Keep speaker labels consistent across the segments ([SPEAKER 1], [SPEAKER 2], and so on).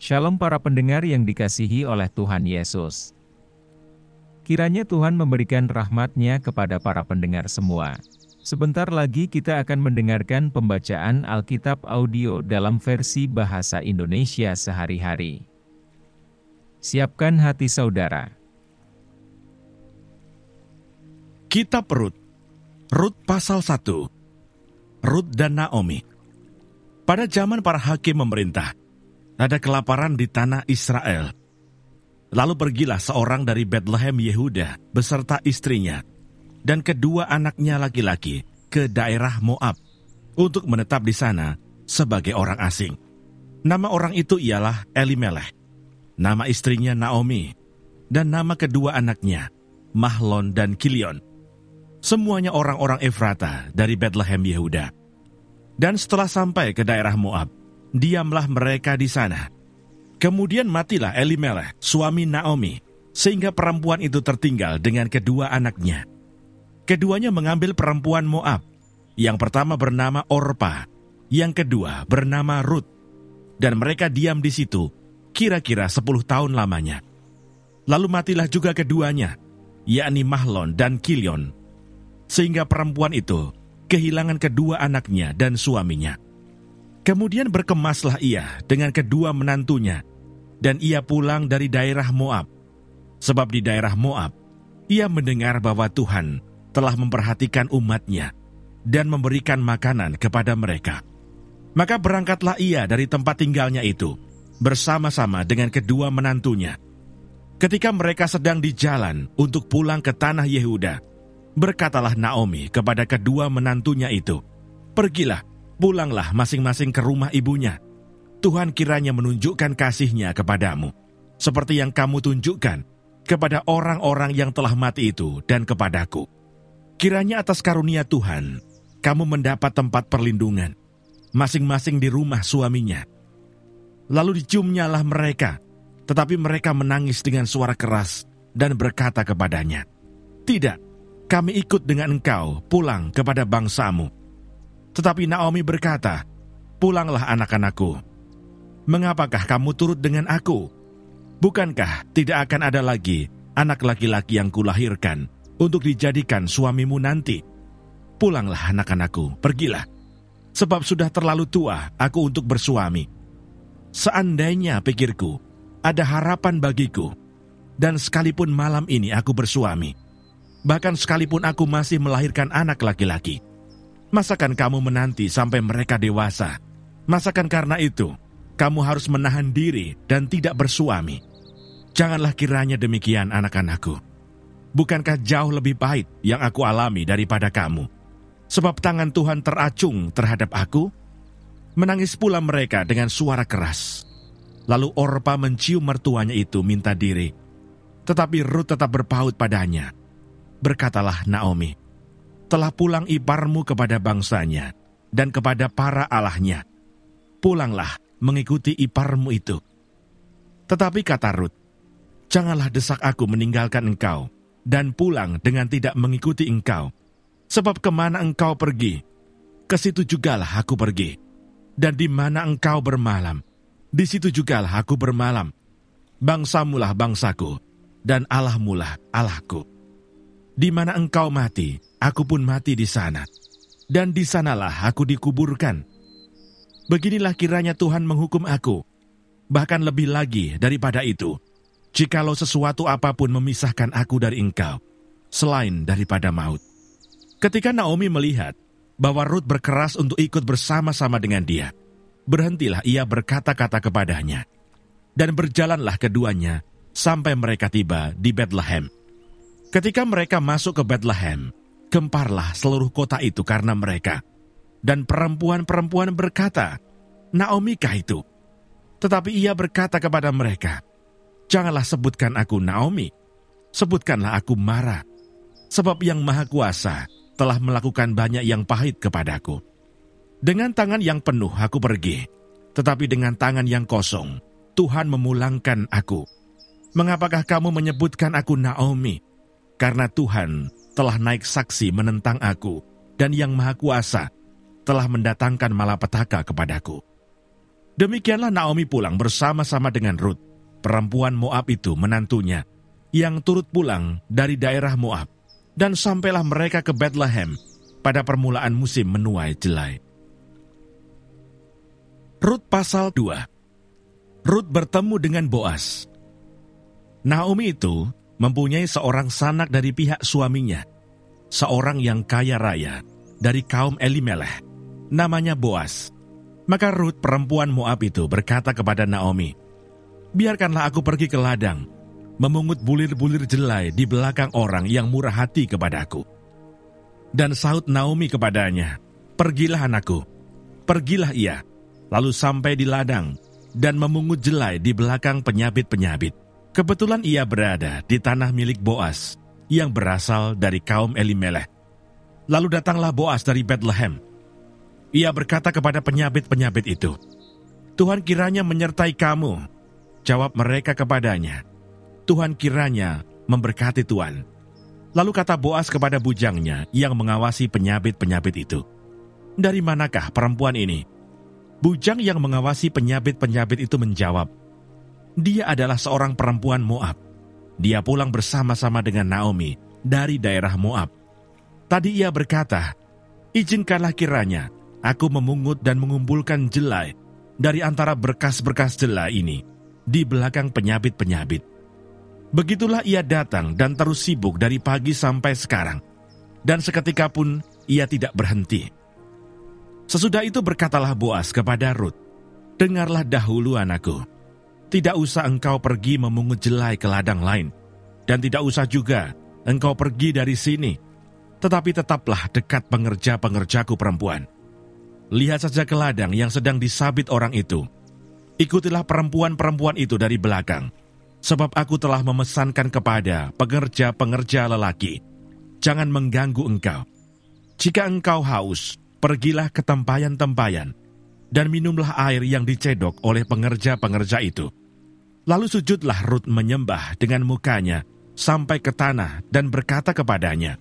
[SPEAKER 1] Shalom para pendengar yang dikasihi oleh Tuhan Yesus. Kiranya Tuhan memberikan rahmat-Nya kepada para pendengar semua. Sebentar lagi kita akan mendengarkan pembacaan Alkitab audio dalam versi bahasa Indonesia sehari-hari. Siapkan hati saudara.
[SPEAKER 2] Kitab Rut pasal 1. Rut dan Naomi. Pada zaman para hakim memerintah, ada kelaparan di tanah Israel. Lalu pergilah seorang dari Betlehem Yehuda beserta istrinya dan kedua anaknya laki-laki ke daerah Moab untuk menetap di sana sebagai orang asing. Nama orang itu ialah Elimelech, nama istrinya Naomi, dan nama kedua anaknya Mahlon dan Kilion. Semuanya orang-orang Efrata dari Betlehem Yehuda. Dan setelah sampai ke daerah Moab, diamlah mereka di sana. Kemudian matilah Elimelech, suami Naomi, sehingga perempuan itu tertinggal dengan kedua anaknya. Keduanya mengambil perempuan Moab. Yang pertama bernama Orpa, yang kedua bernama Rut. Dan mereka diam di situ kira-kira 10 tahun lamanya. Lalu matilah juga keduanya, yakni Mahlon dan Kilion, sehingga perempuan itu kehilangan kedua anaknya dan suaminya. Kemudian berkemaslah ia dengan kedua menantunya, dan ia pulang dari daerah Moab. Sebab di daerah Moab, ia mendengar bahwa Tuhan telah memperhatikan umatnya dan memberikan makanan kepada mereka. Maka berangkatlah ia dari tempat tinggalnya itu, bersama-sama dengan kedua menantunya. Ketika mereka sedang di jalan untuk pulang ke tanah Yehuda, berkatalah Naomi kepada kedua menantunya itu, "Pergilah, pulanglah masing-masing ke rumah ibunya. Tuhan kiranya menunjukkan kasih-Nya kepadamu, seperti yang kamu tunjukkan kepada orang-orang yang telah mati itu dan kepadaku. Kiranya atas karunia Tuhan, kamu mendapat tempat perlindungan, masing-masing di rumah suaminya." Lalu diciumnyalah mereka, tetapi mereka menangis dengan suara keras dan berkata kepadanya, "Tidak, kami ikut dengan engkau pulang kepada bangsamu." Tetapi Naomi berkata, "Pulanglah anak-anakku. Mengapakah kamu turut dengan aku? Bukankah tidak akan ada lagi anak laki-laki yang kulahirkan untuk dijadikan suamimu nanti? Pulanglah anak-anakku, pergilah. Sebab sudah terlalu tua aku untuk bersuami. Seandainya, pikirku, ada harapan bagiku, dan sekalipun malam ini aku bersuami, bahkan sekalipun aku masih melahirkan anak laki-laki, masakan kamu menanti sampai mereka dewasa? Masakan karena itu kamu harus menahan diri dan tidak bersuami? Janganlah kiranya demikian, anak-anakku. Bukankah jauh lebih pahit yang aku alami daripada kamu? Sebab tangan Tuhan teracung terhadap aku." Menangis pula mereka dengan suara keras. Lalu Orpa mencium mertuanya itu minta diri, tetapi Rut tetap berpaut padanya. Berkatalah Naomi, "Telah pulang iparmu kepada bangsanya dan kepada para allahnya. Pulanglah mengikuti iparmu itu." Tetapi kata Rut, "Janganlah desak aku meninggalkan engkau dan pulang dengan tidak mengikuti engkau. Sebab kemana engkau pergi, ke situ jugalah aku pergi. Dan di mana engkau bermalam, di situ jugalah aku bermalam. Bangsamulah bangsaku, dan Allahmulah Allahku. Di mana engkau mati, aku pun mati di sana, dan di sanalah aku dikuburkan. Beginilah kiranya Tuhan menghukum aku, bahkan lebih lagi daripada itu, jikalau sesuatu apapun memisahkan aku dari engkau, selain daripada maut." Ketika Naomi melihat bahwa Rut berkeras untuk ikut bersama-sama dengan dia, berhentilah ia berkata-kata kepadanya, dan berjalanlah keduanya sampai mereka tiba di Betlehem. Ketika mereka masuk ke Betlehem, gemparlah seluruh kota itu karena mereka. Dan perempuan-perempuan berkata, "Naomi kah itu?" Tetapi ia berkata kepada mereka, "Janganlah sebutkan aku Naomi, sebutkanlah aku Mara, sebab Yang Maha Kuasa telah melakukan banyak yang pahit kepadaku. Dengan tangan yang penuh aku pergi, tetapi dengan tangan yang kosong Tuhan memulangkan aku. Mengapakah kamu menyebutkan aku Naomi? Karena Tuhan telah naik saksi menentang aku, dan Yang Maha Kuasa telah mendatangkan malapetaka kepadaku." Demikianlah Naomi pulang bersama-sama dengan Rut, perempuan Moab itu menantunya, yang turut pulang dari daerah Moab, dan sampailah mereka ke Bethlehem pada permulaan musim menuai jelai. Rut pasal 2. Rut bertemu dengan Boas. Naomi itu mempunyai seorang sanak dari pihak suaminya, seorang yang kaya raya dari kaum Elimelech, namanya Boas. Maka Rut perempuan Moab itu berkata kepada Naomi, "Biarkanlah aku pergi ke ladang, memungut bulir-bulir jelai di belakang orang yang murah hati kepadaku." Dan sahut Naomi kepadanya, "Pergilah anakku." Pergilah ia, lalu sampai di ladang, dan memungut jelai di belakang penyabit-penyabit. Kebetulan ia berada di tanah milik Boas, yang berasal dari kaum Elimelech. Lalu datanglah Boas dari Bethlehem. Ia berkata kepada penyabit-penyabit itu, "Tuhan kiranya menyertai kamu." Jawab mereka kepadanya, "Tuhan kiranya memberkati Tuan." Lalu kata Boas kepada bujangnya yang mengawasi penyabit-penyabit itu, "Dari manakah perempuan ini?" Bujang yang mengawasi penyabit-penyabit itu menjawab, "Dia adalah seorang perempuan Moab. Dia pulang bersama-sama dengan Naomi dari daerah Moab." Tadi ia berkata, "Izinkanlah kiranya aku memungut dan mengumpulkan jelai dari antara berkas-berkas jelai ini di belakang penyabit-penyabit." Begitulah ia datang dan terus sibuk dari pagi sampai sekarang, dan seketika pun ia tidak berhenti. Sesudah itu berkatalah Boas kepada Rut, "Dengarlah dahulu anakku, tidak usah engkau pergi memungut jelai ke ladang lain, dan tidak usah juga engkau pergi dari sini, tetapi tetaplah dekat pengerja-pengerjaku perempuan. Lihat saja ke ladang yang sedang disabit orang itu. Ikutilah perempuan-perempuan itu dari belakang, sebab aku telah memesankan kepada pengerja-pengerja lelaki, jangan mengganggu engkau. Jika engkau haus, pergilah ke tempayan-tempayan, dan minumlah air yang dicedok oleh pengerja-pengerja itu." Lalu sujudlah Rut menyembah dengan mukanya sampai ke tanah dan berkata kepadanya,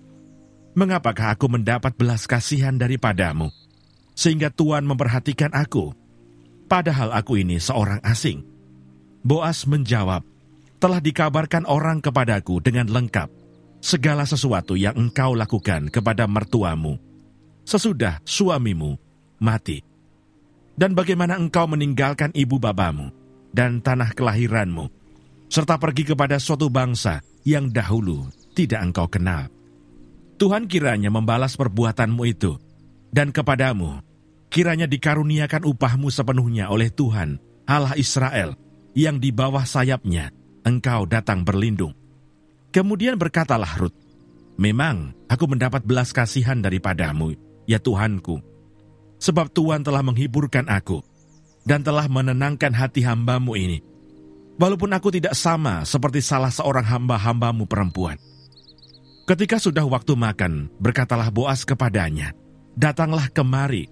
[SPEAKER 2] "Mengapakah aku mendapat belas kasihan daripadamu, sehingga Tuhan memperhatikan aku, padahal aku ini seorang asing?" Boas menjawab, "Telah dikabarkan orang kepadaku dengan lengkap segala sesuatu yang engkau lakukan kepada mertuamu sesudah suamimu mati, dan bagaimana engkau meninggalkan ibu bapamu dan tanah kelahiranmu, serta pergi kepada suatu bangsa yang dahulu tidak engkau kenal. Tuhan kiranya membalas perbuatanmu itu, dan kepadamu kiranya dikaruniakan upahmu sepenuhnya oleh Tuhan, Allah Israel, yang di bawah sayapnya engkau datang berlindung." Kemudian berkatalah Rut, "Memang aku mendapat belas kasihan daripadamu, ya Tuhanku, sebab Tuhan telah menghiburkan aku dan telah menenangkan hati hambamu ini, walaupun aku tidak sama seperti salah seorang hamba-hambamu perempuan." Ketika sudah waktu makan, berkatalah Boas kepadanya, "Datanglah kemari,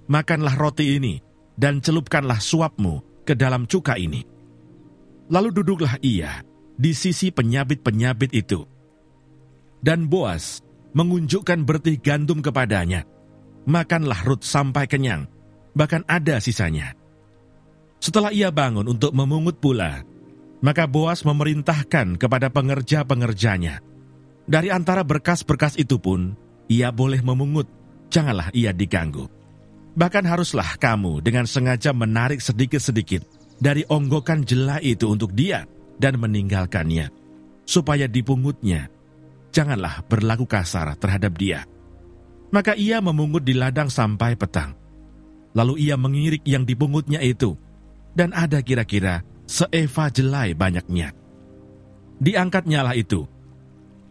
[SPEAKER 2] makanlah roti ini, dan celupkanlah suapmu ke dalam cuka ini." Lalu duduklah ia di sisi penyabit-penyabit itu, dan Boas mengunjukkan bertih gandum kepadanya. Makanlah Rut sampai kenyang, bahkan ada sisanya. Setelah ia bangun untuk memungut pula, maka Boas memerintahkan kepada pengerja-pengerjanya, "Dari antara berkas-berkas itu pun, ia boleh memungut, janganlah ia diganggu. Bahkan haruslah kamu dengan sengaja menarik sedikit-sedikit dari onggokan jelai itu untuk dia dan meninggalkannya, supaya dipungutnya. Janganlah berlaku kasar terhadap dia." Maka ia memungut di ladang sampai petang. Lalu ia mengirik yang dipungutnya itu, dan ada kira-kira seeva jelai banyaknya. Diangkatnyalah itu.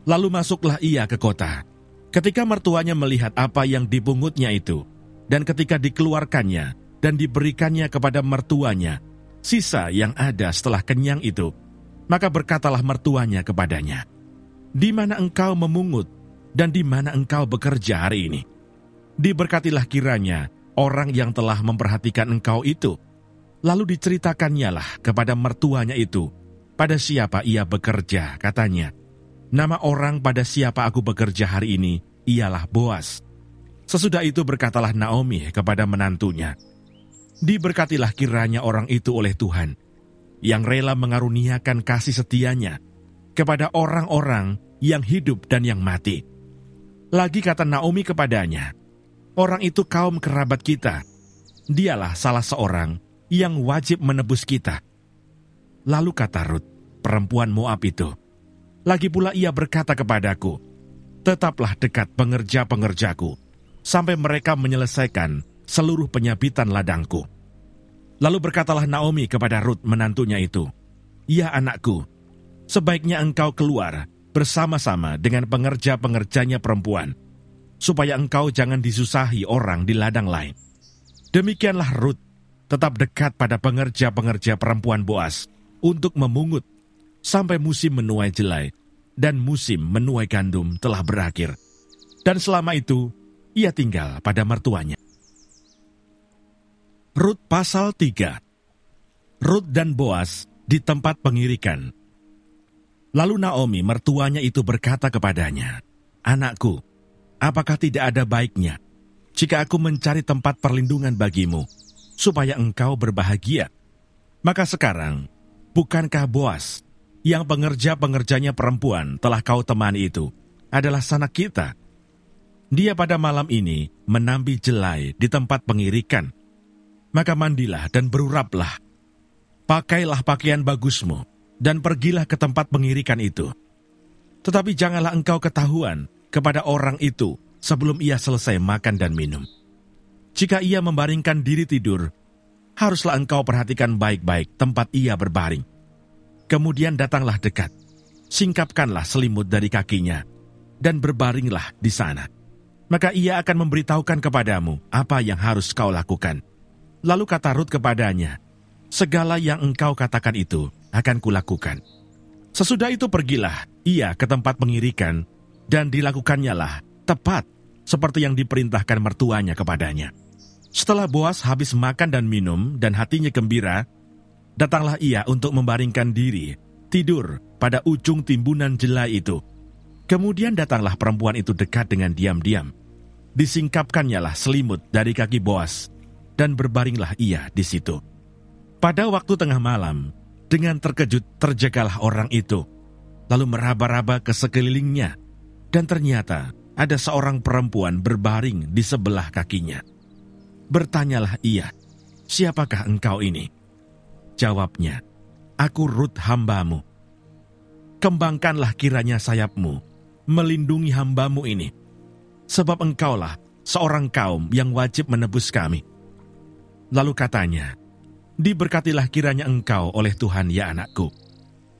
[SPEAKER 2] Lalu masuklah ia ke kota. Ketika mertuanya melihat apa yang dipungutnya itu, dan ketika dikeluarkannya dan diberikannya kepada mertuanya sisa yang ada setelah kenyang itu, maka berkatalah mertuanya kepadanya, "Di mana engkau memungut, dan di mana engkau bekerja hari ini? Diberkatilah kiranya orang yang telah memperhatikan engkau itu." Lalu diceritakannya lah kepada mertuanya itu, pada siapa ia bekerja, katanya, "Nama orang pada siapa aku bekerja hari ini ialah Boas." Sesudah itu berkatalah Naomi kepada menantunya, Diberkatilah kiranya orang itu oleh Tuhan, yang rela mengaruniakan kasih setianya kepada orang-orang yang hidup dan yang mati. Lagi kata Naomi kepadanya, orang itu kaum kerabat kita. Dialah salah seorang yang wajib menebus kita. Lalu kata Rut, perempuan Moab itu, lagi pula ia berkata kepadaku, tetaplah dekat pengerja-pengerjaku, sampai mereka menyelesaikan seluruh penyabitan ladangku. Lalu berkatalah Naomi kepada Rut menantunya itu, ya anakku, sebaiknya engkau keluar bersama-sama dengan pengerja-pengerjanya perempuan, supaya engkau jangan disusahi orang di ladang lain. Demikianlah Rut tetap dekat pada pengerja-pengerja perempuan Boas untuk memungut sampai musim menuai jelai dan musim menuai gandum telah berakhir. Dan selama itu ia tinggal pada mertuanya. Rut pasal 3. Rut dan Boas di tempat pengirikan. Lalu Naomi mertuanya itu berkata kepadanya, anakku, apakah tidak ada baiknya jika aku mencari tempat perlindungan bagimu, supaya engkau berbahagia? Maka sekarang, bukankah Boas, yang pengerja-pengerjanya perempuan telah kau temani itu, adalah sanak kita? Dia pada malam ini menambi jelai di tempat pengirikan. Maka mandilah dan beruraplah. Pakailah pakaian bagusmu, dan pergilah ke tempat pengirikan itu. Tetapi janganlah engkau ketahuan kepada orang itu sebelum ia selesai makan dan minum. Jika ia membaringkan diri tidur, haruslah engkau perhatikan baik-baik tempat ia berbaring. Kemudian datanglah dekat, singkapkanlah selimut dari kakinya, dan berbaringlah di sana. Maka ia akan memberitahukan kepadamu apa yang harus kau lakukan. Lalu kata Rut kepadanya, segala yang engkau katakan itu akan kulakukan. Sesudah itu pergilah ia ke tempat pengirikan, dan dilakukannya lah tepat seperti yang diperintahkan mertuanya kepadanya. Setelah Boas habis makan dan minum dan hatinya gembira, datanglah ia untuk membaringkan diri, tidur pada ujung timbunan jelai itu. Kemudian datanglah perempuan itu dekat dengan diam-diam. Disingkapkannya lah selimut dari kaki Boas, dan berbaringlah ia di situ. Pada waktu tengah malam, dengan terkejut terjagalah orang itu, lalu meraba-raba ke sekelilingnya, dan ternyata ada seorang perempuan berbaring di sebelah kakinya. Bertanyalah ia, siapakah engkau ini? Jawabnya, aku Rut hambamu. Kembangkanlah kiranya sayapmu, melindungi hambamu ini, sebab engkaulah seorang kaum yang wajib menebus kami. Lalu katanya, diberkatilah kiranya engkau oleh Tuhan ya anakku.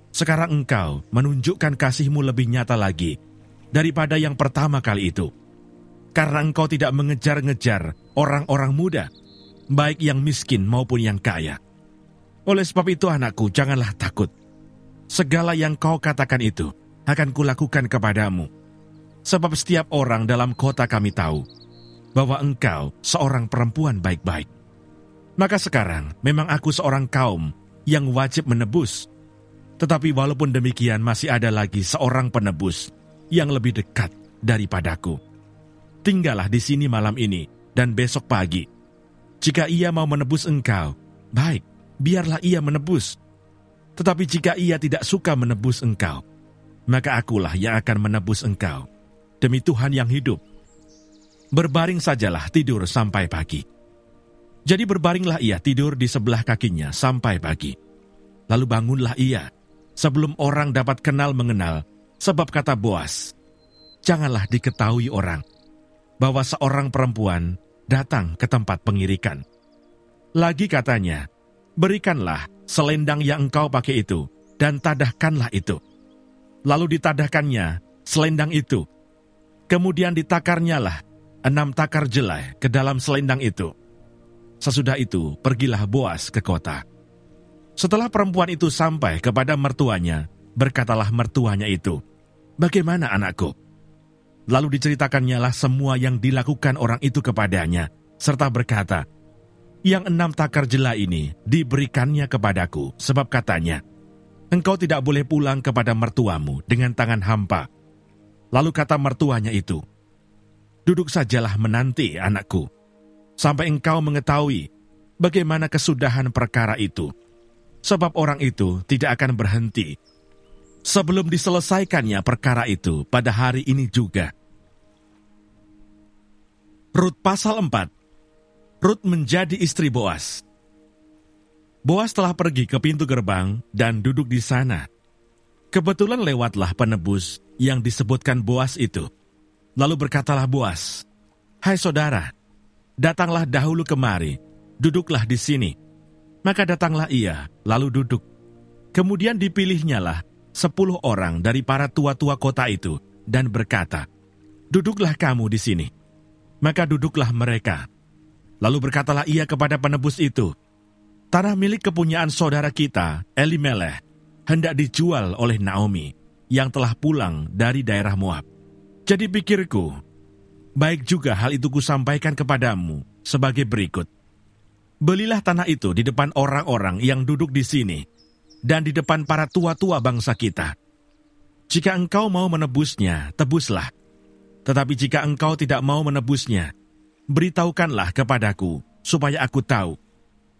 [SPEAKER 2] Sekarang engkau menunjukkan kasihmu lebih nyata lagi daripada yang pertama kali itu. Karena engkau tidak mengejar-ngejar orang-orang muda, baik yang miskin maupun yang kaya. Oleh sebab itu anakku, janganlah takut. Segala yang kau katakan itu akan kulakukan kepadamu. Sebab setiap orang dalam kota kami tahu bahwa engkau seorang perempuan baik-baik. Maka sekarang memang aku seorang kaum yang wajib menebus. Tetapi walaupun demikian masih ada lagi seorang penebus yang lebih dekat daripadaku. Tinggallah di sini malam ini dan besok pagi. Jika ia mau menebus engkau, baik, biarlah ia menebus. Tetapi jika ia tidak suka menebus engkau, maka akulah yang akan menebus engkau. Demi Tuhan yang hidup. Berbaring sajalah tidur sampai pagi. Jadi berbaringlah ia tidur di sebelah kakinya sampai pagi. Lalu bangunlah ia, sebelum orang dapat kenal mengenal, sebab kata Boas, janganlah diketahui orang, bahwa seorang perempuan datang ke tempat pengirikan. Lagi katanya, berikanlah selendang yang engkau pakai itu, dan tadahkanlah itu. Lalu ditadahkannya selendang itu. Kemudian ditakarnyalah 6 takar jelai ke dalam selendang itu. Sesudah itu, pergilah Boas ke kota. Setelah perempuan itu sampai kepada mertuanya, berkatalah mertuanya itu, bagaimana anakku? Lalu diceritakannya lah semua yang dilakukan orang itu kepadanya, serta berkata, yang 6 takar jelai ini diberikannya kepadaku, sebab katanya, engkau tidak boleh pulang kepada mertuamu dengan tangan hampa. Lalu kata mertuanya itu, duduk sajalah menanti anakku, sampai engkau mengetahui bagaimana kesudahan perkara itu, sebab orang itu tidak akan berhenti sebelum diselesaikannya perkara itu pada hari ini juga. Rut pasal 4. Rut menjadi istri Boas. Boas telah pergi ke pintu gerbang dan duduk di sana. Kebetulan lewatlah penebus yang disebutkan Boas itu. Lalu berkatalah Boas, "Hai saudara, datanglah dahulu kemari, duduklah di sini." Maka datanglah ia, lalu duduk. Kemudian dipilihnyalah 10 orang dari para tua-tua kota itu, dan berkata, "Duduklah kamu di sini." Maka duduklah mereka. Lalu berkatalah ia kepada penebus itu, "Tanah milik kepunyaan saudara kita, Elimeleh, hendak dijual oleh Naomi, yang telah pulang dari daerah Moab. Jadi pikirku, baik juga hal itu kusampaikan kepadamu sebagai berikut. Belilah tanah itu di depan orang-orang yang duduk di sini, dan di depan para tua-tua bangsa kita. Jika engkau mau menebusnya, tebuslah. Tetapi jika engkau tidak mau menebusnya, beritahukanlah kepadaku, supaya aku tahu.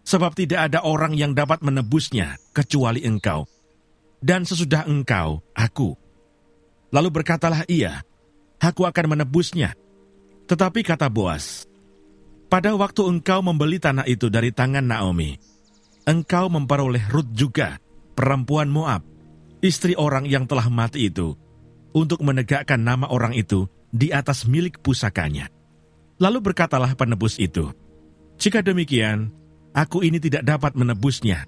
[SPEAKER 2] Sebab tidak ada orang yang dapat menebusnya, kecuali engkau. Dan sesudah engkau, aku." Lalu berkatalah ia, "Aku akan menebusnya." Tetapi kata Boas, "Pada waktu engkau membeli tanah itu dari tangan Naomi, engkau memperoleh Rut juga, perempuan Moab, istri orang yang telah mati itu, untuk menegakkan nama orang itu di atas milik pusakanya." Lalu berkatalah penebus itu, "Jika demikian, aku ini tidak dapat menebusnya,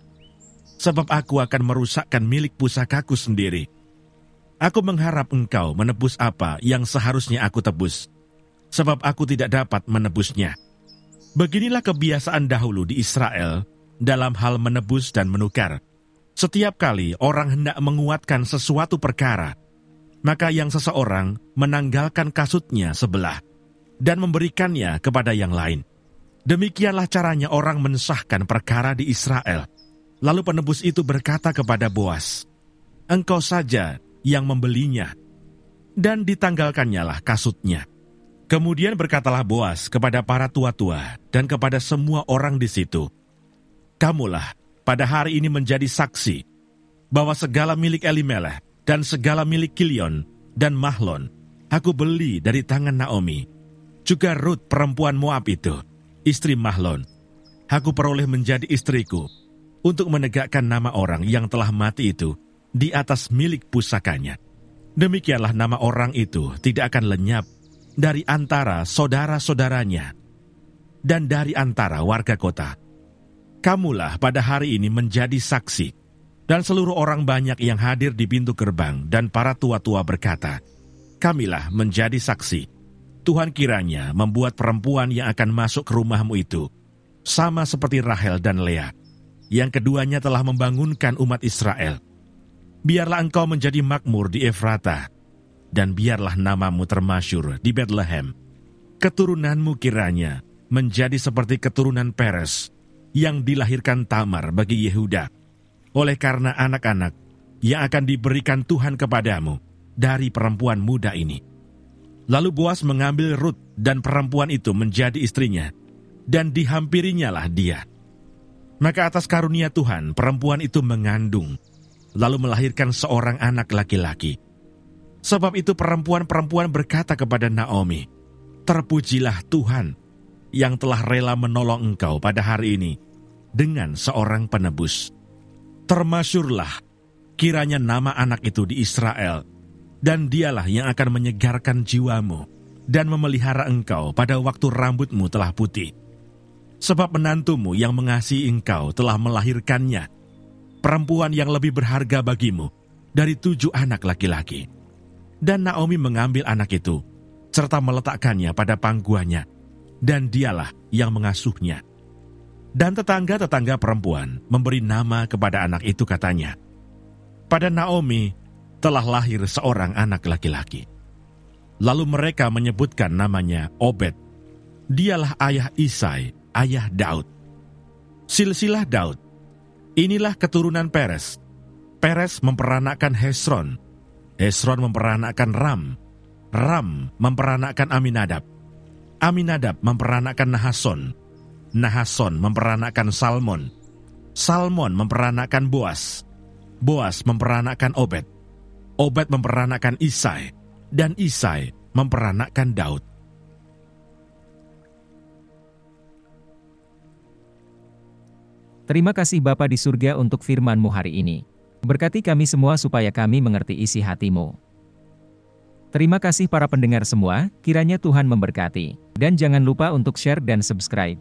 [SPEAKER 2] sebab aku akan merusakkan milik pusakaku sendiri. Aku mengharap engkau menebus apa yang seharusnya aku tebus, sebab aku tidak dapat menebusnya. Beginilah kebiasaan dahulu di Israel dalam hal menebus dan menukar. Setiap kali orang hendak menguatkan sesuatu perkara, maka yang seseorang menanggalkan kasutnya sebelah dan memberikannya kepada yang lain. Demikianlah caranya orang mensahkan perkara di Israel." Lalu penebus itu berkata kepada Boas, "Engkau saja yang membelinya." Dan ditanggalkannyalah kasutnya. Kemudian berkatalah Boas kepada para tua-tua dan kepada semua orang di situ, "Kamulah pada hari ini menjadi saksi bahwa segala milik Elimeleh dan segala milik Kilion dan Mahlon aku beli dari tangan Naomi. Juga Rut perempuan Moab itu, istri Mahlon, aku peroleh menjadi istriku, untuk menegakkan nama orang yang telah mati itu di atas milik pusakanya. Demikianlah nama orang itu tidak akan lenyap dari antara saudara-saudaranya dan dari antara warga kota. Kamulah pada hari ini menjadi saksi." Dan seluruh orang banyak yang hadir di pintu gerbang dan para tua-tua berkata, "Kamilah menjadi saksi. Tuhan kiranya membuat perempuan yang akan masuk ke rumahmu itu sama seperti Rahel dan Lea, yang keduanya telah membangunkan umat Israel. Biarlah engkau menjadi makmur di Efrata, dan biarlah namamu termasyur di Betlehem. Keturunanmu kiranya menjadi seperti keturunan Peres, yang dilahirkan Tamar bagi Yehuda, oleh karena anak-anak yang akan diberikan Tuhan kepadamu dari perempuan muda ini." Lalu Boas mengambil Rut dan perempuan itu menjadi istrinya, dan dihampirinyalah dia. Maka atas karunia Tuhan, perempuan itu mengandung, lalu melahirkan seorang anak laki-laki. Sebab itu perempuan-perempuan berkata kepada Naomi, "Terpujilah Tuhan yang telah rela menolong engkau pada hari ini dengan seorang penebus. Termasyurlah kiranya nama anak itu di Israel, dan dialah yang akan menyegarkan jiwamu dan memelihara engkau pada waktu rambutmu telah putih. Sebab menantumu yang mengasihi engkau telah melahirkannya, perempuan yang lebih berharga bagimu dari 7 anak laki-laki." Dan Naomi mengambil anak itu, serta meletakkannya pada pangkuannya, dan dialah yang mengasuhnya. Dan tetangga-tetangga perempuan memberi nama kepada anak itu, katanya, "Pada Naomi telah lahir seorang anak laki-laki." Lalu mereka menyebutkan namanya Obed. Dialah ayah Isai, ayah Daud. Silsilah Daud. Inilah keturunan Peres. Peres memperanakkan Hesron. Hesron memperanakkan Ram. Ram memperanakkan Aminadab. Aminadab memperanakkan Nahason. Nahason memperanakkan Salmon. Salmon memperanakkan Boas. Boas memperanakkan Obed. Obed memperanakkan Isai. Dan Isai memperanakkan Daud.
[SPEAKER 1] Terima kasih Bapa di surga untuk firman-Mu hari ini. Berkati kami semua supaya kami mengerti isi hati-Mu. Terima kasih para pendengar semua, kiranya Tuhan memberkati. Dan jangan lupa untuk share dan subscribe.